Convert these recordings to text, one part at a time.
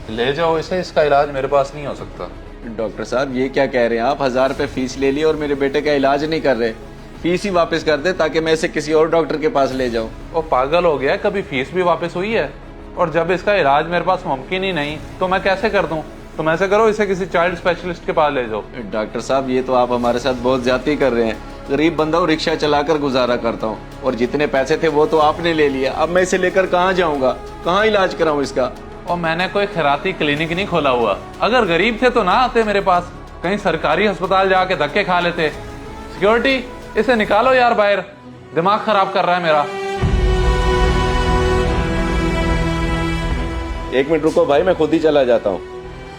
ले जाओ इसे, इसका इलाज मेरे पास नहीं हो सकता। डॉक्टर साहब ये क्या कह रहे हैं आप? 1000 रुपए फीस ले ली और मेरे बेटे का इलाज नहीं कर रहे। फीस ही वापस कर दे ताकि मैं इसे किसी और डॉक्टर के पास ले जाऊं। वो पागल हो गया, कभी फीस भी वापस हुई है? और जब इसका इलाज मेरे पास मुमकिन ही नहीं तो मैं कैसे कर दूं? तुम ऐसे करो, इसे किसी चाइल्ड स्पेशलिस्ट के पास ले जाओ। डॉक्टर साहब ये तो आप हमारे साथ बहुत ज्यादती कर रहे हैं। गरीब बंदा हूँ, रिक्शा चलाकर गुजारा करता हूँ और जितने पैसे थे वो तो आपने ले लिया। अब मैं इसे लेकर कहाँ जाऊंगा, कहाँ इलाज कराऊं इसका? और मैंने कोई खैराती क्लिनिक नहीं खोला हुआ। अगर गरीब थे तो ना आते मेरे पास, कहीं सरकारी अस्पताल जाके धक्के खा लेते। सिक्योरिटी, इसे निकालो यार बाहर, दिमाग खराब कर रहा है मेरा। 1 मिनट रुको भाई, मैं खुद ही चला जाता हूँ।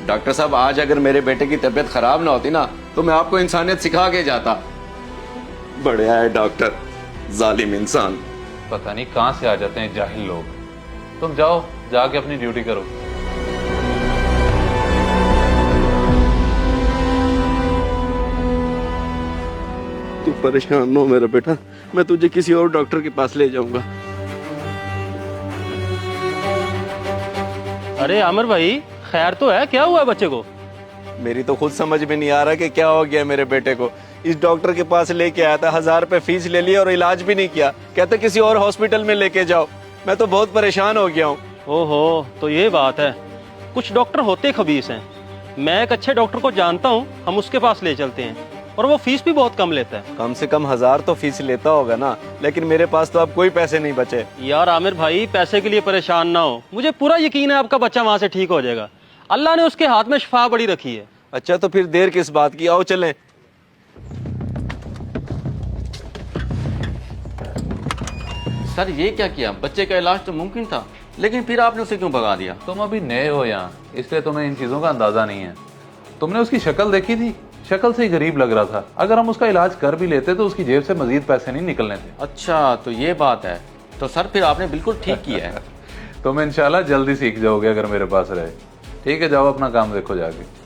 डॉक्टर साहब आज अगर मेरे बेटे की तबीयत खराब ना होती ना तो मैं आपको इंसानियत सिखा के जाता। बढ़िया है डॉक्टर, जालिम इंसान। पता नहीं कहां से आ जाते हैं जाहिल लोग। तुम जाओ, जाके अपनी ड्यूटी करो। तू परेशान न हो मेरा बेटा, मैं तुझे किसी और डॉक्टर के पास ले जाऊंगा। अरे आमिर भाई, खैर तो है? क्या हुआ है बच्चे को? मेरी तो खुद समझ में नहीं आ रहा कि क्या हो गया मेरे बेटे को। इस डॉक्टर के पास लेके आया था, 1000 रुपए फीस ले लिया और इलाज भी नहीं किया। कहते किसी और हॉस्पिटल में लेके जाओ। मैं तो बहुत परेशान हो गया हूँ। ओहो, तो ये बात है। कुछ डॉक्टर होते खबीस हैं। मैं एक अच्छे डॉक्टर को जानता हूँ, हम उसके पास ले चलते हैं और वो फीस भी बहुत कम लेता है। कम से कम 1000 तो फीस लेता होगा ना, लेकिन मेरे पास तो अब कोई पैसे नहीं बचे। यार आमिर भाई, पैसे के लिए परेशान ना हो। मुझे पूरा यकीन है आपका बच्चा वहाँ से ठीक हो जाएगा। अल्लाह ने उसके हाथ में शिफा बड़ी रखी है। अच्छा तो फिर देर किस बात की, आओ चलें। सर ये क्या किया? बच्चे का इलाज तो मुमकिन था, लेकिन फिर आपने उसे क्यों भगा दिया? तुम अभी नए हो यहाँ, इसलिए तुम्हें इन चीजों का अंदाजा नहीं है। तुमने उसकी शक्ल देखी थी? शक्ल से ही गरीब लग रहा था। अगर हम उसका इलाज कर भी लेते तो उसकी जेब से मजीद पैसे नहीं निकलने थे। अच्छा तो ये बात है। तो सर फिर आपने बिल्कुल ठीक किया है। तुम इंशाल्लाह जल्दी सीख जाओगे अगर मेरे पास रहे। ठीक है, जाओ अपना काम देखो जाके।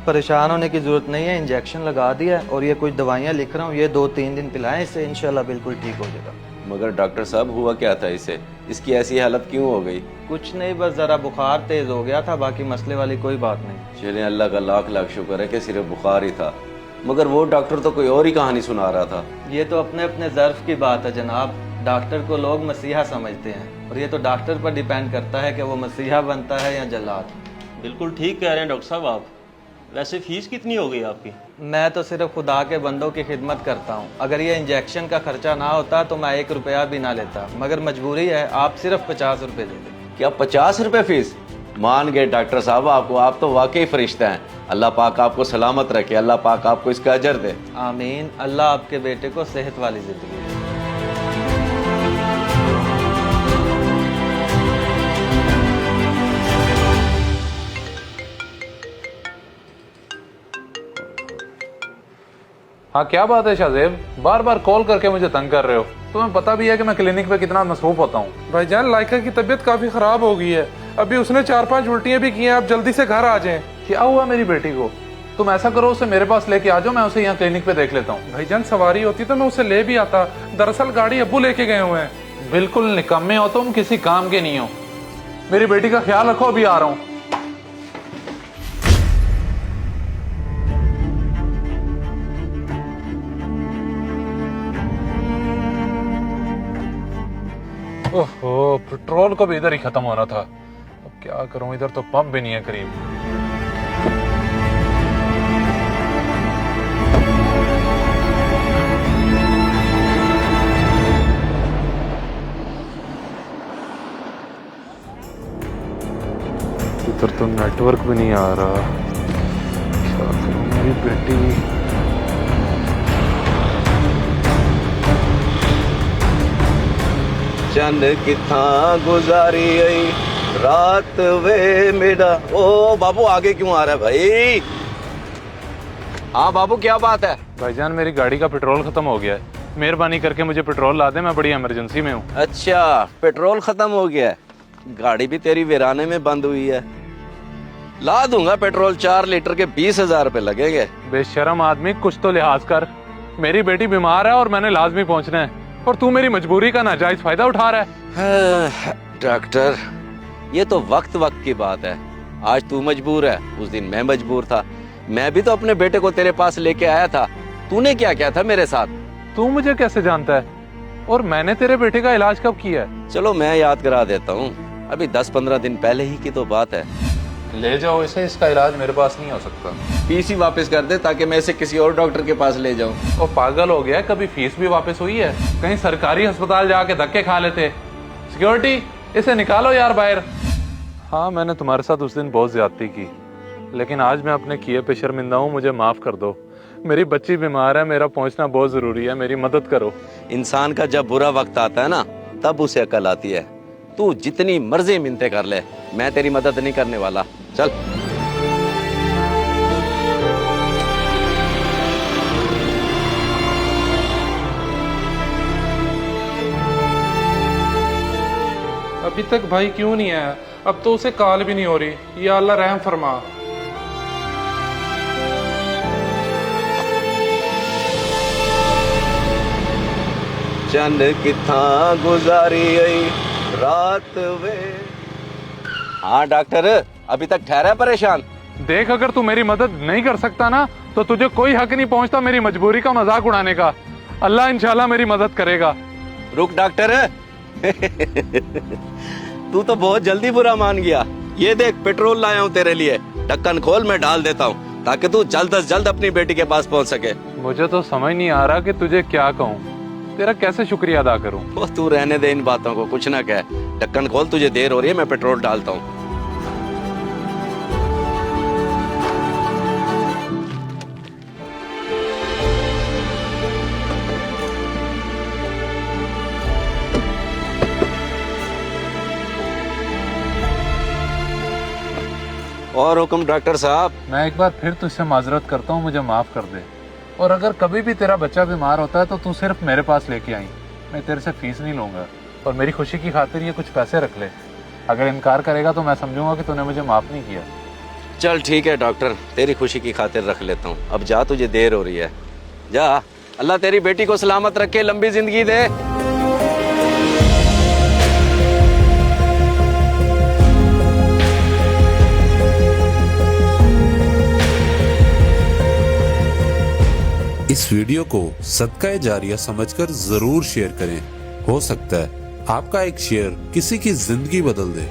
परेशान होने की जरूरत नहीं है, इंजेक्शन लगा दिया और ये कुछ दवाइयाँ लिख रहा हूँ, ये 2-3 दिन पिलाएं इसे, इंशाल्लाह बिल्कुल ठीक हो जाएगा। मगर डॉक्टर साहब हुआ क्या था इसे? इसकी ऐसी हालत क्यों हो गई? कुछ नहीं, बस जरा बुखार तेज हो गया था, बाकी मसले वाली कोई बात नहीं। चले अल्लाह का लाख लाख शुक्र है कि सिर्फ बुखार ही था। मगर वो डॉक्टर तो कोई और ही कहानी सुना रहा था। ये तो अपने अपने ज़र्फ की बात है जनाब। डॉक्टर को लोग मसीहा समझते हैं और ये तो डॉक्टर पर डिपेंड करता है कि वो मसीहा बनता है या जल्लाद। बिल्कुल ठीक कह रहे हैं डॉक्टर साहब आप। वैसे फीस कितनी हो गई आपकी? मैं तो सिर्फ खुदा के बंदों की खिदमत करता हूँ। अगर ये इंजेक्शन का खर्चा ना होता तो मैं 1 रुपया भी ना लेता, मगर मजबूरी है। आप सिर्फ 50 रुपये दे दें। क्या 50 रुपए फीस? मान गए डॉक्टर साहब आपको, आप तो वाकई फरिश्ता हैं। अल्लाह पाक आपको सलामत रखे, अल्लाह पाक आपको इसका अजर दे। आमीन। अल्लाह आपके बेटे को सेहत वाली जिंदगी दे। हाँ क्या बात है शाहजेब, बार बार कॉल करके मुझे तंग कर रहे हो? तुम्हें पता भी है कि मैं क्लिनिक पे कितना मसरूफ होता हूँ। भाईजान लाइका की तबीयत काफी खराब हो गई है, अभी उसने 4-5 उल्टियां भी की हैं। आप जल्दी से घर आ जाएं। क्या हुआ मेरी बेटी को? तुम ऐसा करो, उसे मेरे पास लेके आ जाओ, मैं उसे यहाँ क्लिनिक पे देख लेता हूँ। भाईजान सवारी होती तो मैं उसे ले भी आता, दरअसल गाड़ी अब्बू लेके गए हुए हैं। बिल्कुल निकम्मे हो तुम, किसी काम के नहीं हो। मेरी बेटी का ख्याल रखो, अभी आ रहा हूँ। ओहो, पेट्रोल को भी इधर ही खत्म हो रहा था। अब क्या करूं, इधर तो पंप भी नहीं है करीब। इधर तो नेटवर्क भी नहीं आ रहा। क्या करूं मेरी बेटी? चंद किथा गुजारी आई रात वे मेरा। ओ बाबू आगे क्यों आ रहा है भाई? हाँ बाबू क्या बात है? भाईजान मेरी गाड़ी का पेट्रोल खत्म हो गया है, मेहरबानी करके मुझे पेट्रोल ला दे, मैं बड़ी इमरजेंसी में हूँ। अच्छा पेट्रोल खत्म हो गया है, गाड़ी भी तेरी वीराने में बंद हुई है। ला दूंगा पेट्रोल, 4 लीटर के 20,000 रुपए लगेंगे। बेशरम आदमी, कुछ तो लिहाज कर। मेरी बेटी बीमार है और मैंने लाजमी पहुंचना है। और तू मेरी मजबूरी का नाजायज फायदा उठा रहा है। डॉक्टर, ये तो वक्त वक्त की बात है। आज तू मजबूर है, उस दिन मैं मजबूर था। मैं भी तो अपने बेटे को तेरे पास लेके आया था। तूने क्या किया था मेरे साथ? तू मुझे कैसे जानता है? और मैंने तेरे बेटे का इलाज कब किया है? चलो मैं याद करा देता हूँ। अभी 10-15 दिन पहले ही की तो बात है। ले जाओ इसे, इसका इलाज मेरे पास नहीं हो सकता। फीस ही वापस कर दे ताकि मैं इसे किसी और डॉक्टर के पास ले जाऊं। वो पागल हो गया है, कभी फीस भी वापस हुई है? कहीं सरकारी अस्पताल जाके धक्के खा लेते। सिक्योरिटी, इसे निकालो यार बाहर। हाँ, मैंने तुम्हारे साथ उस दिन बहुत ज्यादती की, लेकिन आज मैं अपने किए पे शर्मिंदा हूँ। मुझे माफ कर दो। मेरी बच्ची बीमार है, मेरा पहुंचना बहुत जरूरी है, मेरी मदद करो। इंसान का जब बुरा वक्त आता है ना, तब उसे अकल आती है। तू जितनी मर्जी मिन्नतें कर ले, मैं तेरी मदद नहीं करने वाला। चल। अभी तक भाई क्यों नहीं आया? अब तो उसे कॉल भी नहीं हो रही। या अल्लाह रहम फरमा। चंद किथा गुजारी रात वे। हाँ डॉक्टर, अभी तक ठहरा परेशान? देख, अगर तू मेरी मदद नहीं कर सकता ना, तो तुझे कोई हक नहीं पहुंचता मेरी मजबूरी का मजाक उड़ाने का। अल्लाह इंशाल्लाह मेरी मदद करेगा। रुक डॉक्टर। तू तो बहुत जल्दी बुरा मान गया। ये देख, पेट्रोल लाया हूँ तेरे लिए। ढक्कन खोल, मैं डाल देता हूँ ताकि तू जल्द से जल्द अपनी बेटी के पास पहुँच सके। मुझे तो समझ नहीं आ रहा कि तुझे क्या कहूँ, तेरा कैसे शुक्रिया अदा करूँ। वो तू रहने दे इन बातों को, कुछ ना कह। ढक्कन खोल, तुझे देर हो रही है, मैं पेट्रोल डालता हूँ। और हुक्म डॉक्टर साहब। मैं एक बार फिर तुझसे माजरत करता हूँ, मुझे माफ कर दे। और अगर कभी भी तेरा बच्चा बीमार होता है तो तू सिर्फ मेरे पास लेके आई। मैं तेरे से फीस नहीं लूंगा, और मेरी खुशी की खातिर ये कुछ पैसे रख ले। अगर इनकार करेगा तो मैं समझूंगा कि तूने मुझे माफ नहीं किया। चल ठीक है डॉक्टर, तेरी खुशी की खातिर रख लेता हूँ। अब जा, तुझे देर हो रही है। जा। अल्लाह तेरी बेटी को सलामत रखे, लंबी जिंदगी दे। इस वीडियो को सदका जारिया समझकर जरूर शेयर करें। हो सकता है आपका एक शेयर किसी की जिंदगी बदल दे।